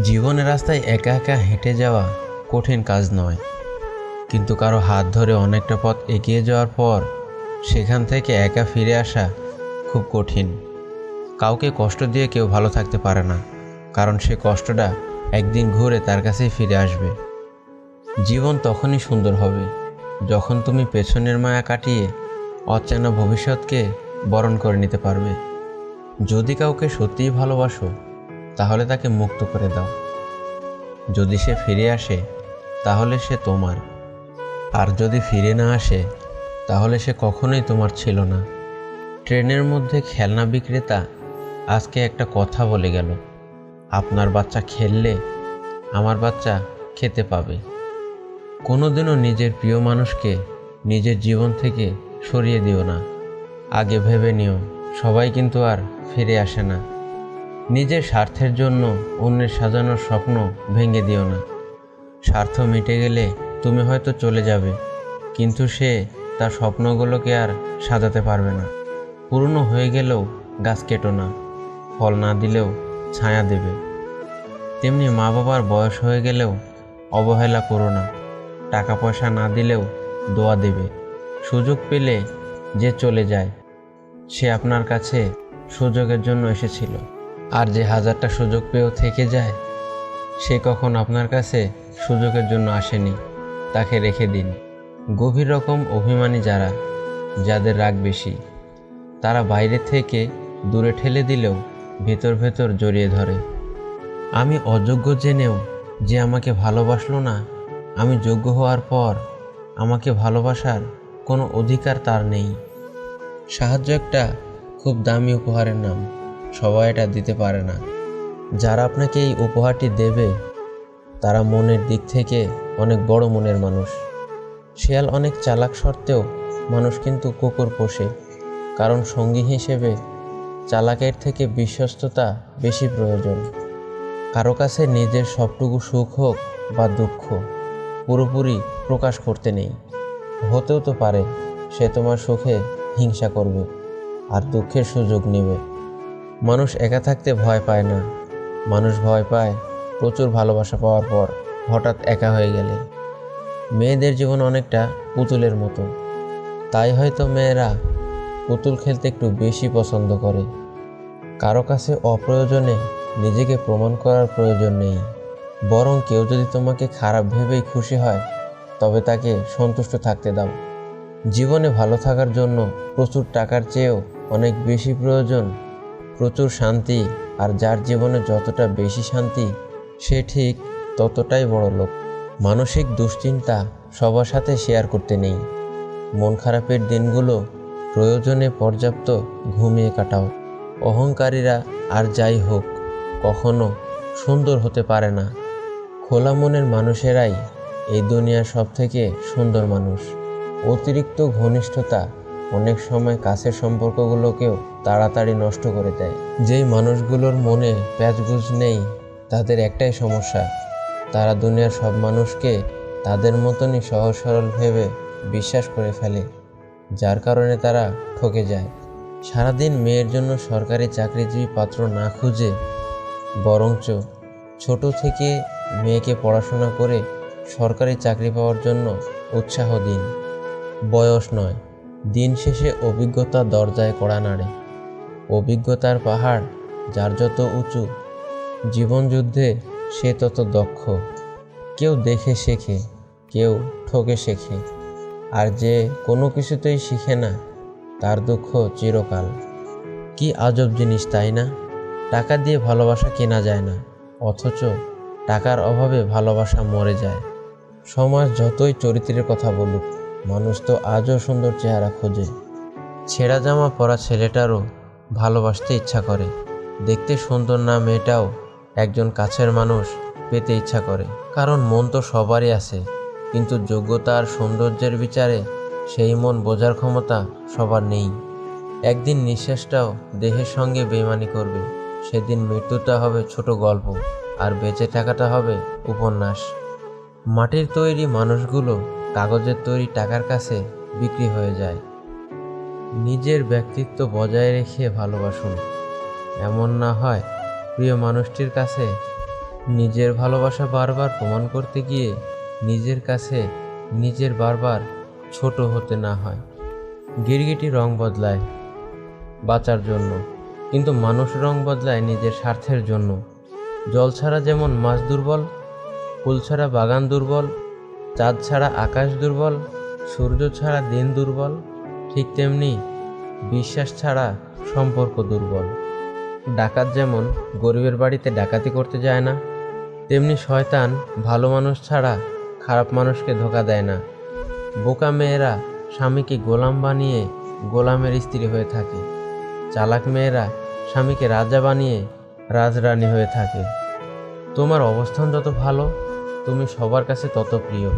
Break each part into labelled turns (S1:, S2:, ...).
S1: জীবনের রাস্তায় একা একা হেঁটে যাওয়া কঠিন কাজ নয়, কিন্তু কারো হাত ধরে অনেকটা পথ এগিয়ে যাওয়ার পর সেখান থেকে একা ফিরে আসা খুব কঠিন। কাউকে কষ্ট দিয়ে কেউ ভালো থাকতে পারে না, কারণ সে কষ্টটা একদিন ঘুরে তার কাছেই ফিরে আসবে। জীবন তখনই সুন্দর হবে যখন তুমি পেছনের মায়া কাটিয়ে অচেনা ভবিষ্যৎকে বরণ করে নিতে পারবে। যদি কাউকে সত্যিই ভালোবাসো, তাহলে তাকে মুক্ত করে দাও। যদি সে ফিরে আসে, তাহলে সে তোমার। আর যদি ফিরে না আসে, তাহলে সে কখনোই তোমার ছিল না। ট্রেনের মধ্যে খেলনা বিক্রেতা আজকে একটা কথা বলে গেল, আপনার বাচ্চা খেললে আমার বাচ্চা খেতে পাবে। কোনোদিনও নিজের প্রিয় মানুষকে নিজের জীবন থেকে সরিয়ে দিও না। আগে ভেবে নিও, সবাই কিন্তু আর ফিরে আসে না। নিজের স্বার্থের জন্য অন্যের সাজানোর স্বপ্ন ভেঙে দিও না। স্বার্থ মিটে গেলে তুমি হয়তো চলে যাবে, কিন্তু সে তার স্বপ্নগুলোকে আর সাজাতে পারবে না। পুরনো হয়ে গেলেও গাছ কেটো না, ফল না দিলেও ছায়া দেবে। তেমনি মা বাবার বয়স হয়ে গেলেও অবহেলা করো না, টাকা পয়সা না দিলেও দোয়া দেবে। সুযোগ পেলে যে চলে যায়, সে আপনার কাছে সুযোগের জন্য এসেছিল। আর যে হাজারটা সুযোগ পেয়েও থেকে যায়, সে কখন আপনার কাছে সুযোগের জন্য আসেনি। তাকে রেখে দিন। গভীর রকম অভিমানী যারা, যাদের রাগ বেশি, তারা বাইরে থেকে দূরে ঠেলে দিলেও ভেতর ভেতর জড়িয়ে ধরে। আমি অযোগ্য জেনেও যে আমাকে ভালোবাসলো না, আমি যোগ্য হওয়ার পর আমাকে ভালোবাসার কোনো অধিকার তার নেই। সাহায্য একটা খুব দামি উপহারের নাম, সবাই এটা দিতে পারে না। যারা আপনাকে এই উপহারটি দেবে, তারা মনের দিক থেকে অনেক বড় মনের মানুষ। শেয়াল অনেক চালাক সত্ত্বেও মানুষ কিন্তু কুকুর পোষে, কারণ সঙ্গী হিসেবে চালাকের থেকে বিশ্বস্ততা বেশি প্রয়োজন। কারো কাছে নিজের সবটুকু সুখ হোক বা দুঃখ পুরোপুরি প্রকাশ করতে নেই। হতেও তো পারে সে তোমার সুখে হিংসা করবে আর দুঃখের সুযোগ নেবে। মানুষ একা থাকতে ভয় পায় না, মানুষ ভয় পায় প্রচুর ভালোবাসা পাওয়ার পর হঠাৎ একা হয়ে গেলে। মেয়েদের জীবন অনেকটা পুতুলের মতো, তাই হয়তো মেয়েরা পুতুল খেলতে একটু বেশি পছন্দ করে। কারো কাছে অপ্রয়োজনে নিজেকে প্রমাণ করার প্রয়োজন নেই, বরং কেউ যদি তোমাকে খারাপ ভেবেই খুশি হয়, তবে তাকে সন্তুষ্ট থাকতে দাও। জীবনে ভালো থাকার জন্য প্রচুর টাকার চেয়েও অনেক বেশি প্রয়োজন প্রচুর শান্তি। আর যার জীবনে যতটা বেশি শান্তি, সে ঠিক ততটাই বড় লোক। মানসিক দুশ্চিন্তা সবার সাথে শেয়ার করতে নেই। মন খারাপের দিনগুলো প্রয়োজনে পর্যাপ্ত ঘুমিয়ে কাটাও। অহংকারীরা আর যাই হোক কখনো সুন্দর হতে পারে না। খোলা মনের মানুষেরাই এই দুনিয়ার সব থেকে সুন্দর মানুষ। অতিরিক্ত ঘনিষ্ঠতা অনেক সময় কাছের সম্পর্কগুলোকেও তাড়াতাড়ি নষ্ট করে দেয়। যেই মানুষগুলোর মনে প্যাঁচগুজ নেই, তাদের একটাই সমস্যা, তারা দুনিয়ার সব মানুষকে তাদের মতনই সহজ সরল ভেবে বিশ্বাস করে ফেলে, যার কারণে তারা ঠকে যায়। সারাদিন মেয়ের জন্য সরকারি চাকরিজীবী পাত্র না খুঁজে বরঞ্চ ছোট থেকে মেয়েকে পড়াশোনা করে সরকারি চাকরি পাওয়ার জন্য উৎসাহ দিন। বয়স নয়, দিন শেষে অভিজ্ঞতা দরজায় কড়া নাড়ে। অভিজ্ঞতার পাহাড় যার যত উঁচু, জীবনযুদ্ধে সে তত দক্ষ। কেউ দেখে শেখে, কেউ ঠকে শেখে, আর যে কোনো কিছুতেই শিখে না, তার দুঃখ চিরকাল। কি আজব জিনিস, তাই না? টাকা দিয়ে ভালোবাসা কেনা যায় না, অথচ টাকার অভাবে ভালোবাসা মরে যায়। সমাজ যতই চরিত্রের কথা বলুক, মানুষ তো আজও সুন্দর চেহারা খোঁজে। ছেঁড়া জামা পরা ছেলেটারও ভালোবাসতে ইচ্ছা করে, দেখতে সুন্দর না মেয়েটাও একজন কাছের মানুষ পেতে ইচ্ছা করে। কারণ মন তো সবারই আছে, কিন্তু যোগ্যতা আর সৌন্দর্যের বিচারে সেই মন বোঝার ক্ষমতা সবার নেই। একদিন নিঃশ্বাসটাও দেহের সঙ্গে বেইমানি করবে, সেদিন মৃত্যুটা হবে ছোট গল্প, আর বেঁচে থাকাটা হবে উপন্যাস। মাটির তৈরি মানুষগুলো কাগজের তৈরি টাকার কাছে বিক্রি হয়ে যায়। নিজের ব্যক্তিত্ব বজায় রেখে ভালোবাসুন, এমন না হয় প্রিয় মানুষটির কাছে নিজের ভালোবাসা বারবার প্রমাণ করতে গিয়ে নিজের কাছে নিজের বারবার ছোট হতে না হয়। গিরগিটি রং বদলায় বাঁচার জন্য, কিন্তু মানুষ রং বদলায় নিজের স্বার্থের জন্য। জল ছাড়া যেমন মাছ দুর্বল, ফুল ছাড়া বাগান দুর্বল, চাঁদ ছাড়া আকাশ দুর্বল, সূর্য ছাড়া দিন দুর্বল, ঠিক তেমনি বিশ্বাস ছাড়া সম্পর্ক দুর্বল। ডাকাত যেমন গরিবের বাড়িতে ডাকাতি করতে যায় না, তেমনি শয়তান ভালো মানুষ ছাড়া খারাপ মানুষকে ধোঁকা দেয় না। বোকা মেয়েরা স্বামীকে গোলাম বানিয়ে গোলামের স্ত্রী হয়ে থাকে, চালাক মেয়েরা স্বামীকে রাজা বানিয়ে রাজরানী হয়ে থাকে। তোমার অবস্থান যত ভালো, তুমি সবার কাছে তত প্রিয়।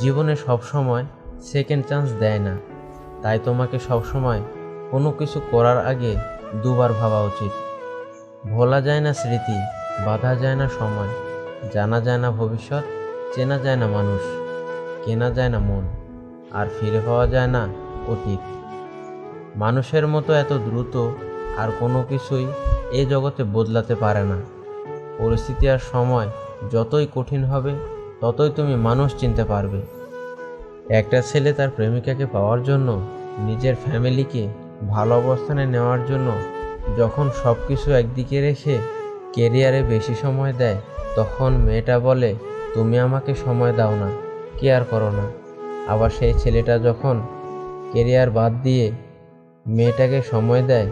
S1: জীবনে সবসময় সেকেন্ড চান্স দেয় না, তাই তোমাকে সবসময় কোনো কিছু করার আগে দুবার ভাবা উচিত। ভোলা যায় না স্মৃতি, বাঁধা যায় না সময়, জানা যায় না ভবিষ্যৎ, চেনা যায় না মানুষ, কেনা যায় না মন, আর ফিরে পাওয়া যায় না অতীত। মানুষের মতো এত দ্রুত আর কোনো কিছুই এ জগতে বদলাতে পারে না। পরিস্থিতি আর সময় যতই কঠিন হবে, ততই তুমি মানুষ চিনতে পারবে। একটা ছেলে তার প্রেমিকাকে পাওয়ার জন্য, নিজের ফ্যামিলিকে ভালো অবস্থানে নেওয়ার জন্য যখন সব কিছু একদিকে রেখে কেরিয়ারে বেশি সময় দেয়, তখন মেয়েটা বলে, তুমি আমাকে সময় দাও না, কেয়ার করো না। আবার সেই ছেলেটা যখন কেরিয়ার বাদ দিয়ে মেয়েটাকে সময় দেয়,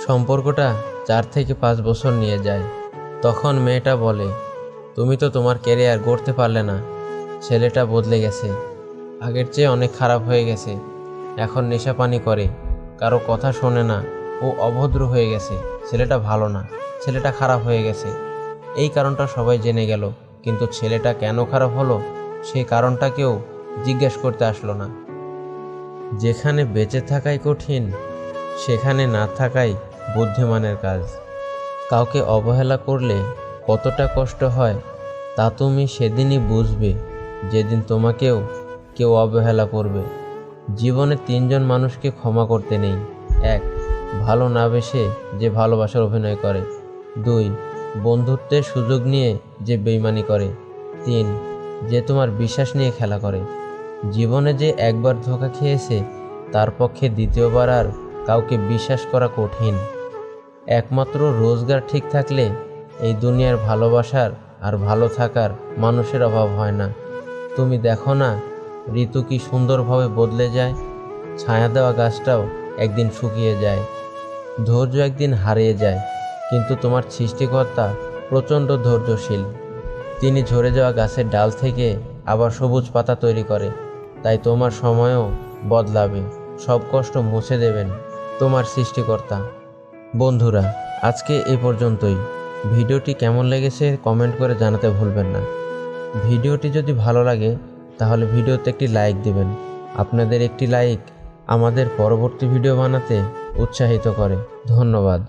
S1: সম্পর্কটা 4 থেকে 5 বছর নিয়ে যায়, তখন মেয়েটা বলে, তুমি তো তোমার কেরিয়ার গড়তে পারলে না। ছেলেটা বদলে গেছে, আগের চেয়ে অনেক খারাপ হয়ে গেছে, এখন নেশাপানি করে, কারো কথা শোনে না, ও অভদ্র হয়ে গেছে, ছেলেটা ভালো না, ছেলেটা খারাপ হয়ে গেছে। এই কারণটা সবাই জেনে গেল, কিন্তু ছেলেটা কেন খারাপ হলো সেই কারণটা কেউ জিজ্ঞেস করতে আসলো না। যেখানে বেঁচে থাকাই কঠিন, সেখানে না থাকাই বুদ্ধিমানের কাজ। কাউকে অবহেলা করলে কতটা কষ্ট হয় তা তুমি সেদিনই বুঝবে, যেদিন তোমাকেও কেউ অবহেলা করবে। জীবনে 3 জন মানুষকে ক্ষমা করতে নেই। 1, ভালো না বেসে যে ভালোবাসার অভিনয় করে। 2, বন্ধুত্বের সুযোগ নিয়ে যে বেইমানি করে। 3, যে তোমার বিশ্বাস নিয়ে খেলা করে। জীবনে যে একবার ধোঁকা খেয়েছে, তার পক্ষে দ্বিতীয়বার আর কাউকে বিশ্বাস করা কঠিন। একমাত্র রোজগার ঠিক থাকলে এই দুনিয়ার ভালোবাসার আর ভালো থাকার মানুষের অভাব হয় না। তুমি দেখো না, ঋতু কি সুন্দরভাবে বদলে যায়, ছায়া দেওয়া গাছটাও একদিন শুকিয়ে যায়, ধৈর্য একদিন হারিয়ে যায়, কিন্তু তোমার সৃষ্টিকর্তা প্রচণ্ড ধৈর্যশীল। তিনি ঝরে যাওয়া গাছের ডাল থেকে আবার সবুজ পাতা তৈরি করে। তাই তোমার সময়ও বদলাবে, সব কষ্ট মুছে দেবেন তোমার সৃষ্টিকর্তা। বন্ধুরা, আজকে এ পর্যন্তই। ভিডিওটি কেমন লেগেছে কমেন্ট করে জানাতে ভুলবেন না। ভিডিওটি যদি ভালো লাগে তাহলে ভিডিওতে একটি লাইক দিবেন। আপনাদের একটি লাইক আমাদের পরবর্তী ভিডিও বানাতে উৎসাহিত করে। ধন্যবাদ।